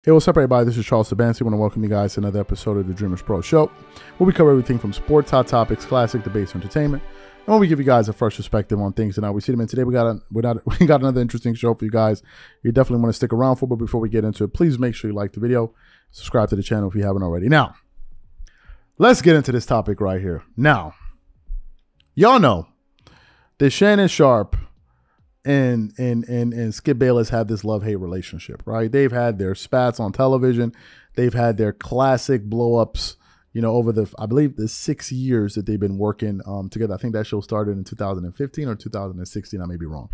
Hey, what's up, everybody? This is Charles Sabansi. I want to welcome you guys to another episode of the Dreamerspro Show, where we cover everything from sports, hot topics, classic debates, entertainment, and where we give you guys a fresh perspective on things and how we see them. And today we got another interesting show for you guys. You definitely want to stick around for. But before we get into it, please make sure you like the video, subscribe to the channel if you haven't already. Now, let's get into this topic right here. Now, y'all know that Shannon Sharpe and Skip Bayless have this love-hate relationship, right? They've had their spats on television. They've had their classic blow-ups, you know, over I believe the 6 years that they've been working together. I think that show started in 2015 or 2016. I may be wrong,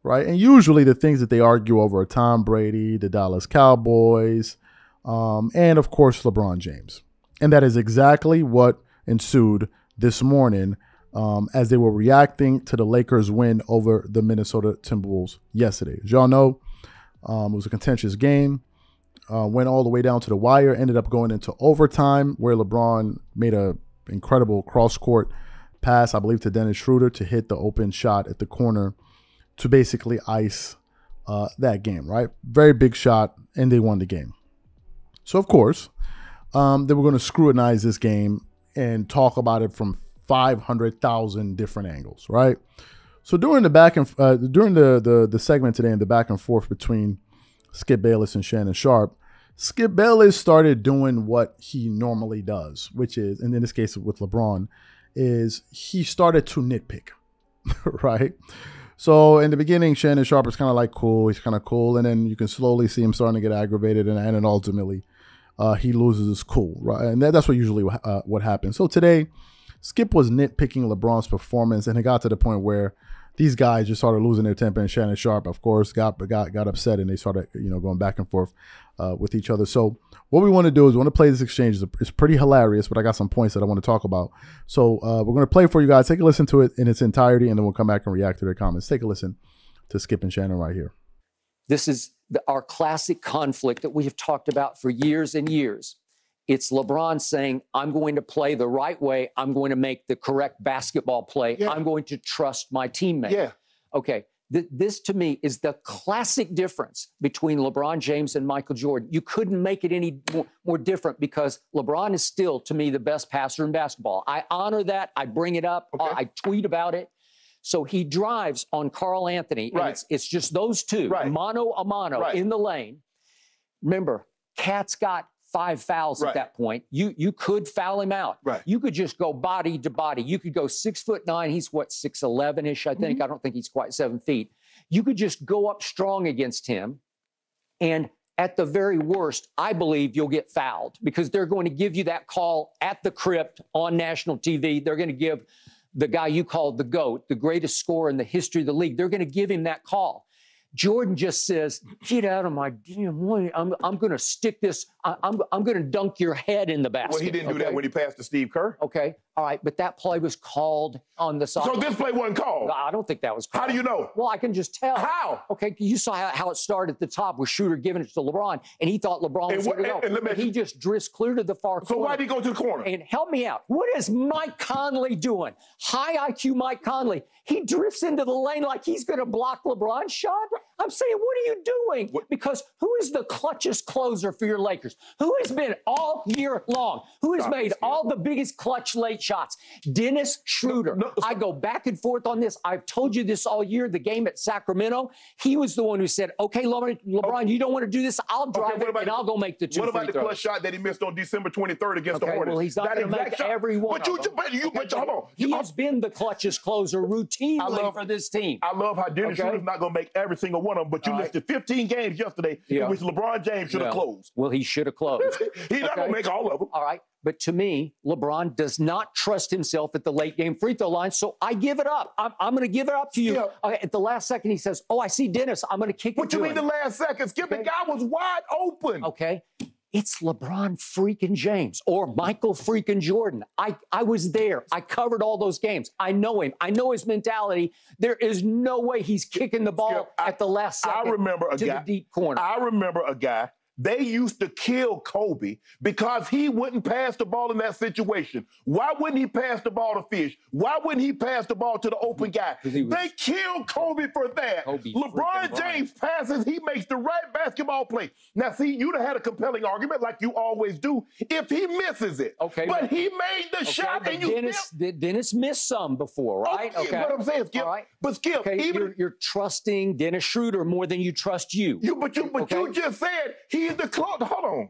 right? And usually the things that they argue over are Tom Brady, the Dallas Cowboys, and of course LeBron James. And that is exactly what ensued this morning as they were reacting to the Lakers' win over the Minnesota Timberwolves yesterday. As y'all know, it was a contentious game. Went all the way down to the wire, ended up going into overtime where LeBron made an incredible cross-court pass, I believe, to Dennis Schroeder to hit the open shot at the corner to basically ice that game, right? Very big shot, and they won the game. So, of course, they were going to scrutinize this game and talk about it from 500,000 different angles, right? So during the segment today and the back and forth between Skip Bayless and Shannon Sharpe, Skip Bayless started doing what he normally does, which is, and in this case with LeBron, is he started to nitpick, right? So in the beginning, Shannon Sharpe is kind of like cool. He's kind of cool. And then you can slowly see him starting to get aggravated. And then ultimately, he loses his cool, right? And that's what usually what happens. So today, Skip was nitpicking LeBron's performance, and it got to the point where these guys just started losing their temper, and Shannon Sharpe, of course, got upset, and they started, going back and forth with each other. So what we want to do is we want to play this exchange. It's pretty hilarious, but I got some points that I want to talk about. So we're going to play for you guys. Take a listen to it in its entirety, and then we'll come back and react to their comments. Take a listen to Skip and Shannon right here. This is our classic conflict that we have talked about for years and years. It's LeBron saying, I'm going to play the right way. I'm going to make the correct basketball play. Yeah. I'm going to trust my teammate. Yeah. Okay. This to me is the classic difference between LeBron James and Michael Jordan. You couldn't make it any more different because LeBron is still, to me, the best passer in basketball. I honor that. I bring it up. Okay. I tweet about it. So he drives on Karl Anthony. And right. It's just those two, right. Mano a mano, right. In the lane. Remember, Cat's got 5 fouls right. At that point. You could foul him out. Right. You could just go body to body. You could go 6'9". He's what, 6'11"-ish, I think. Mm-hmm. I don't think he's quite 7 feet. You could just go up strong against him. And at the very worst, I believe you'll get fouled because they're going to give you that call at the crypt on national TV. They're going to give the guy you called the GOAT, the greatest scorer in the history of the league. They're going to give him that call. Jordan just says, get out of my damn way. I'm going to stick this. I'm going to dunk your head in the basket. Well, he didn't do that when he passed to Steve Kerr. Okay. All right. But that play was called on the side. So this play wasn't called? I don't think that was called. How do you know? Well, I can just tell. How? Okay. You saw how it started at the top with Schroeder giving it to LeBron, and he thought LeBron was going to go. And he just drifts clear to the far corner. So why did he go to the corner? And help me out. What is Mike Conley doing? High IQ Mike Conley. He drifts into the lane like he's going to block LeBron's shot. I'm saying, what are you doing? What? Because who is the clutchest closer for your Lakers? Who has been all year long? Who has made all the biggest clutch late shots? Dennis Schroeder. I go back and forth on this. I've told you this all year. The game at Sacramento, he was the one who said, okay, LeBron, you don't want to do this. I'll drive it, and I'll go make the 2 free throws. What about the clutch shot that he missed on December 23rd against the Hornets? Well, he's not going to make every one of them. But hold on. He has been the clutchest closer routinely for this team. I love how Dennis Schroeder's not going to make every single one of them, but you listed 15 games yesterday in which LeBron James should have closed. Well, he should have closed. He's not going to make all of them. All right. But to me, LeBron does not trust himself at the late game free throw line, so I give it up. I'm going to give it up to you. Yeah. At the last second, he says, oh, I see Dennis. I'm going to kick it to him. What you mean the last second? Skip, the guy was wide open. Okay. It's LeBron freaking James or Michael freaking Jordan. I was there. I covered all those games. I know him. I know his mentality. There is no way he's kicking the ball at the last second to the deep corner. I remember a guy They used to kill Kobe because he wouldn't pass the ball in that situation. Why wouldn't he pass the ball to Fish? Why wouldn't he pass the ball to the open guy? They killed Kobe for that. LeBron James passes, he makes the right basketball play. Now, see, you'd have had a compelling argument like you always do if he misses it. Okay. But he made the shot and you Dennis missed some before, right? Okay. What I'm saying, Skip. Right. But Skip, even you're trusting Dennis Schroeder more than you trust you. You just said he's the clutch. Hold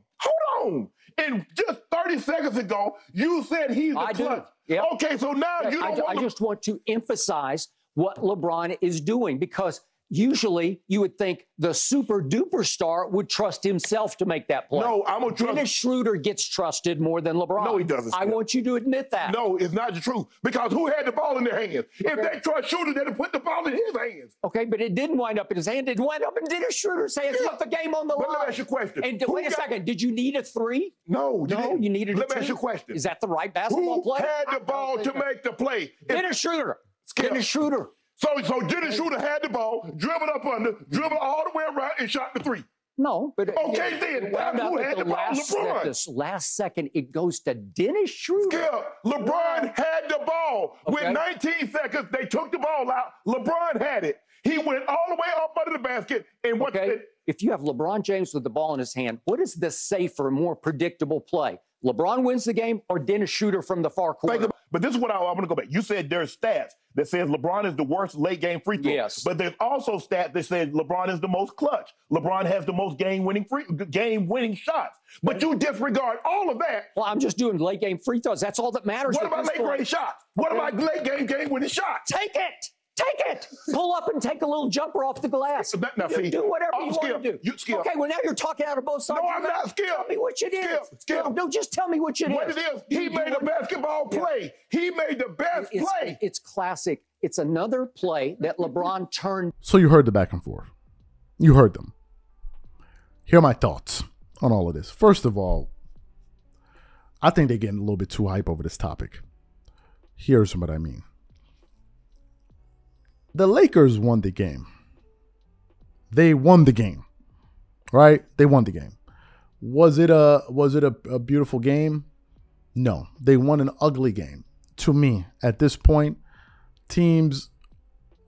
on. And just 30 seconds ago, you said he's the clutch. Yep. Okay, so now you don't I just want to emphasize what LeBron is doing, because usually you would think the super duper star would trust himself to make that play. No, I'm going to trust. Dennis Schroeder gets trusted more than LeBron. No, he doesn't. I want you to admit that. No, it's not the truth. Because who had the ball in their hands? If they trust Schroeder, they'd put the ball in his hands. Okay, but it didn't wind up in his hand. It wound up in Dennis Schroeder's hands with the game on the line. But let me ask you a question. And wait a second. Did you need a three? No, you needed a two. Let me ask you a question. Is that the right basketball play? Who had the ball to make the play? Dennis Schroeder. Dennis Schroeder. So Dennis Schroeder had the ball, dribbled up under, dribbled all the way around, and shot the three. No, but okay, then that's who had the ball. LeBron. At this last second, it goes to Dennis Schroeder. Skip, LeBron had the ball. With 19 seconds, they took the ball out. LeBron had it. He went all the way up under the basket and what's it? If you have LeBron James with the ball in his hand, what is the safer, more predictable play? LeBron wins the game or Dennis Schroeder from the far corner? But this is what I want to go back. You said there's stats that says LeBron is the worst late game free throw. Yes. But there's also stats that says LeBron is the most clutch. LeBron has the most game-winning shots. But you disregard all of that. Well, I'm just doing late game free throws. That's all that matters. What about late-game shots? What about late game-winning shots? Take it. Take it. Pull up and take a little jumper off the glass. Now, see, do whatever you want to do. Skip. Okay, well, now you're talking out of both sides. No, I'm not, Skip. Tell me which it is. Skip. No, just tell me which it is. What it is, he made a basketball play. He made the best play. It's classic. It's another play that LeBron turned. So you heard the back and forth. You heard them. Here are my thoughts on all of this. First of all, I think they're getting a little bit too hype over this topic. Here's what I mean. The Lakers won the game. They won the game, right? They won the game. Was it a beautiful game? No, they won an ugly game. To me, at this point, teams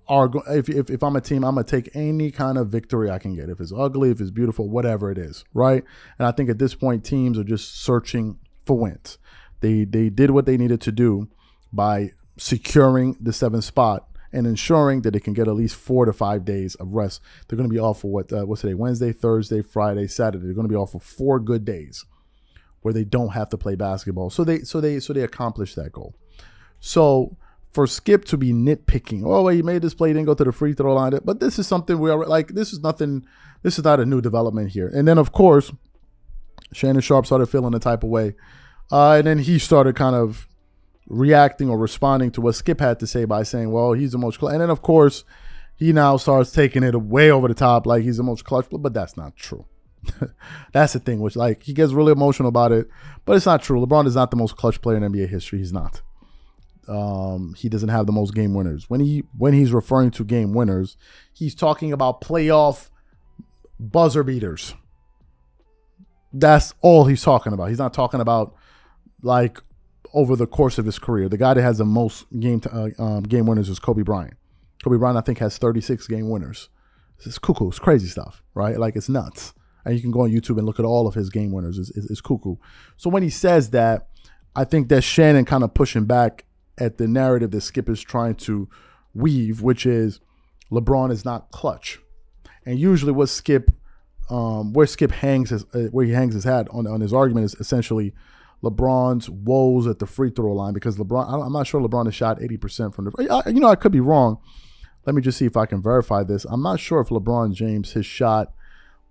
are if I'm a team, I'm gonna take any kind of victory I can get. If it's ugly, if it's beautiful, whatever it is, right? And I think at this point, teams are just searching for wins. They did what they needed to do by securing the 7th spot and ensuring that they can get at least 4 to 5 days of rest. They're going to be off for what's today? Wednesday, Thursday, Friday, Saturday. They're going to be off for 4 good days where they don't have to play basketball. So they accomplished that goal. So for Skip to be nitpicking, oh, well, he made this play, didn't go to the free throw line, but this is something we are like. This is nothing. This is not a new development here. And then of course, Shannon Sharpe started feeling the type of way, and then he started kind of reacting or responding to what Skip had to say by saying, well, he's the most clutch. And then, of course, he now starts taking it way over the top like he's the most clutch. But that's not true. That's the thing, which, like, he gets really emotional about it. But it's not true. LeBron is not the most clutch player in NBA history. He's not. He doesn't have the most game winners. When he's referring to game winners, he's talking about playoff buzzer beaters. That's all he's talking about. He's not talking about, like, over the course of his career. The guy that has the most game winners is Kobe Bryant. Kobe Bryant, I think, has 36 game winners. It's cuckoo. It's crazy stuff, right? Like, it's nuts. And you can go on YouTube and look at all of his game winners. It's cuckoo. So when he says that, I think that Shannon kind of pushing back at the narrative that Skip is trying to weave, which is LeBron is not clutch. And usually what Skip, where Skip hangs his hat on his argument is essentially LeBron's woes at the free throw line, because I'm not sure LeBron has shot 80% from the. I could be wrong. Let me just see if I can verify this. I'm not sure if LeBron James has shot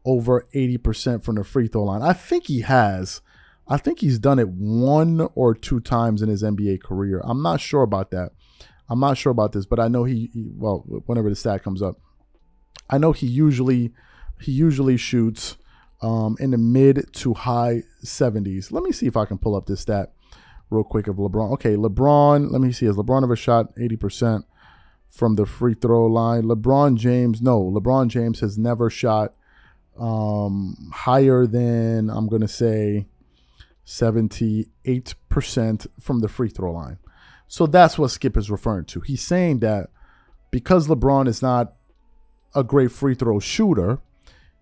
over 80% from the free throw line. I think he has. I think he's done it 1 or 2 times in his NBA career. I'm not sure about that. I'm not sure about this, but I know well, whenever the stat comes up, I know he usually shoots in the mid to high 70s. Let me see if I can pull up this stat real quick of LeBron. Okay, LeBron, let me see. Has LeBron ever shot 80% from the free throw line? LeBron James has never shot higher than, I'm going to say, 78% from the free throw line. So that's what Skip is referring to. He's saying that because LeBron is not a great free throw shooter,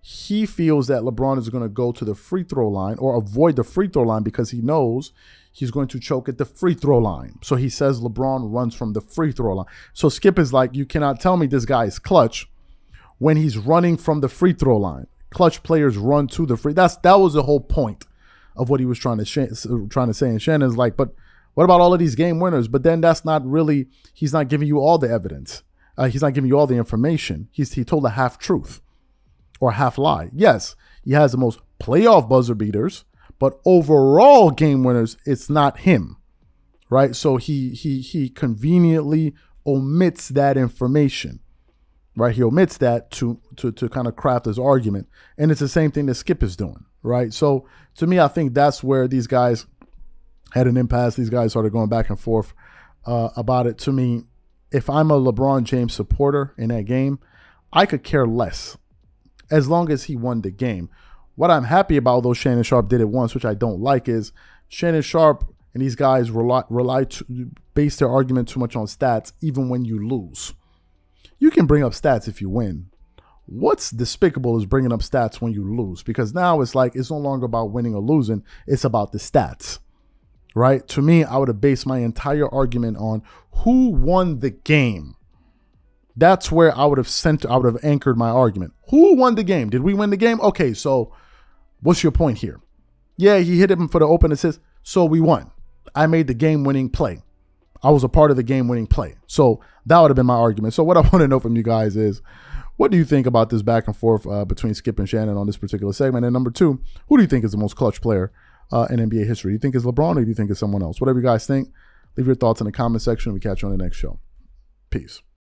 he feels that LeBron is going to go to the free throw line or avoid the free throw line because he knows he's going to choke at the free throw line. So he says LeBron runs from the free throw line. So Skip is like, you cannot tell me this guy is clutch when he's running from the free throw line. Clutch players run to the free. That was the whole point of what he was trying to say. And Shannon's like, but what about all of these game winners? But then that's not really, he's not giving you all the evidence. He's not giving you all the information. He told a half truth or half lie. Yes, he has the most playoff buzzer beaters, but overall game winners, it's not him, right? So he conveniently omits that information, right? He omits that to kind of craft his argument. And it's the same thing that Skip is doing, right? So to me, I think that's where these guys had an impasse. These guys started going back and forth about it. To me, if I'm a LeBron James supporter in that game, I could care less as long as he won the game. What I'm happy about, though Shannon Sharpe did it once, which I don't like, is Shannon Sharpe and these guys base their argument too much on stats, even when you lose. You can bring up stats if you win. What's despicable is bringing up stats when you lose, because now it's like it's no longer about winning or losing. It's about the stats, right? To me, I would have based my entire argument on who won the game. That's where I would have anchored my argument. Who won the game? Did we win the game? Okay, so what's your point here? Yeah, he hit him for the open assist, so we won. I made the game-winning play. I was a part of the game-winning play. So that would have been my argument. So what I want to know from you guys is, what do you think about this back and forth between Skip and Shannon on this particular segment? And number two, who do you think is the most clutch player in NBA history? Do you think it's LeBron or do you think it's someone else? Whatever you guys think, leave your thoughts in the comment section. We catch you on the next show. Peace.